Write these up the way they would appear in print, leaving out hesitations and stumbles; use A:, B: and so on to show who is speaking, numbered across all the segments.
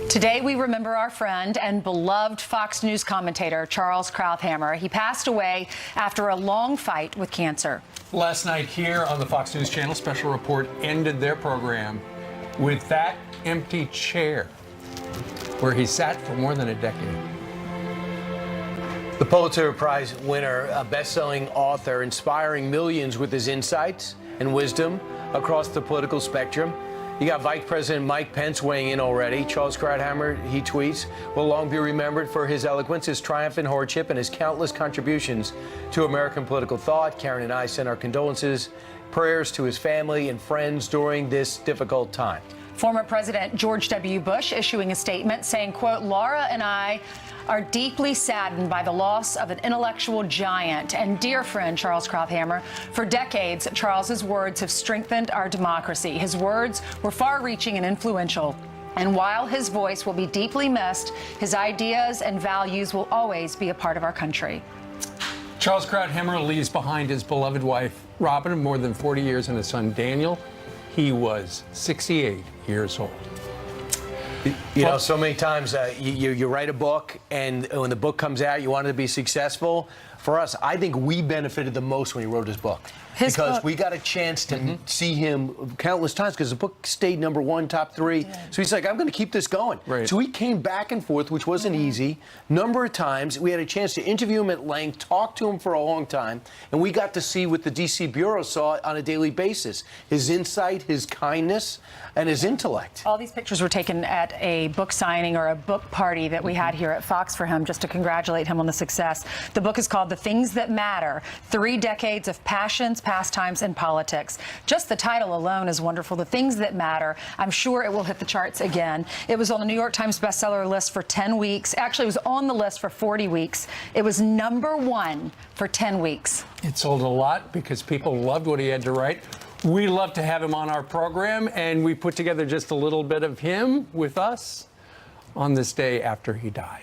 A: Today, we remember our friend and beloved Fox News commentator, Charles Krauthammer. He passed away after a long fight with cancer.
B: Last night here on the Fox News Channel, Special Report ended their program with that empty chair where he sat for more than a decade.
C: The Pulitzer Prize winner, a best-selling author, inspiring millions with his insights and wisdom across the political spectrum. You got Vice President Mike Pence weighing in already. Charles Krauthammer, he tweets, will long be remembered for his eloquence, his triumph in hardship, and his countless contributions to American political thought. Karen and I send our condolences, prayers to his family and friends during this difficult time.
A: Former President George W. Bush issuing a statement saying, quote, Laura and I are deeply saddened by the loss of an intellectual giant and dear friend, Charles Krauthammer. For decades, Charles's words have strengthened our democracy. His words were far-reaching and influential. And while his voice will be deeply missed, his ideas and values will always be a part of our country.
B: Charles Krauthammer leaves behind his beloved wife, Robin, of more than 40 years, and his son, Daniel. He was 68 years old.
C: You know, so many times you write a book, and when the book comes out, you want it to be successful. For us, I think we benefited the most when he wrote his book. Because we got a chance to see him countless times, because the book stayed #1, top 3. So he's like, I'm going to keep this going.
B: Right.
C: So he came back and forth, which wasn't easy. Number of times, we had a chance to interview him at length, talk to him for a long time, and we got to see what the D.C. Bureau saw on a daily basis. His insight, his kindness, and his intellect.
A: All these pictures were taken at a book signing or a book party that we had here at Fox for him, just to congratulate him on the success. The book is called The Things That Matter, 3 Decades of Passions, Pastimes, and Politics. Just the title alone is wonderful. The Things That Matter. I'm sure it will hit the charts again. It was on the New York Times bestseller list for 10 weeks. Actually, it was on the list for 40 weeks. It was #1 for 10 weeks.
B: It sold a lot because people loved what he had to write. We love to have him on our program, and we put together just a little bit of him with us on this day after he died.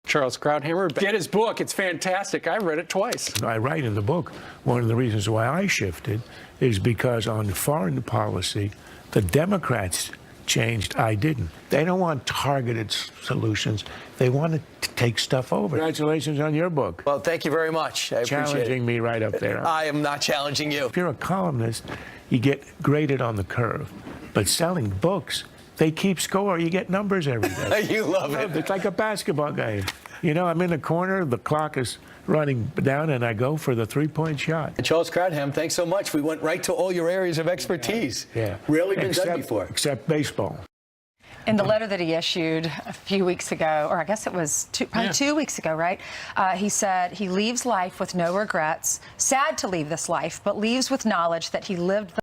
B: Charles Krauthammer, get his book. It's fantastic. I read it twice.
D: I write in the book, one of the reasons why I shifted is because on foreign policy, the Democrats changed, I didn't. They don't want targeted solutions. They want to take stuff over. Congratulations on your book.
C: Well, thank you very much. I appreciate it.
D: Challenging me right up there.
C: I am not challenging you.
D: If you're a columnist, you get graded on the curve. But selling books, they keep score. You get numbers every day.
C: You love it.
D: It's like a basketball game. You know, I'm in the corner, the clock is running down, and I go for the 3-point shot.
C: Charles Krauthammer, thanks so much. We went right to all your areas of expertise.
D: Yeah.
C: Rarely been done before.
D: Except baseball.
A: In the letter that he issued a few weeks ago, or I guess it was probably 2 weeks ago, right? He said he leaves life with no regrets, sad to leave this life, but leaves with knowledge that he lived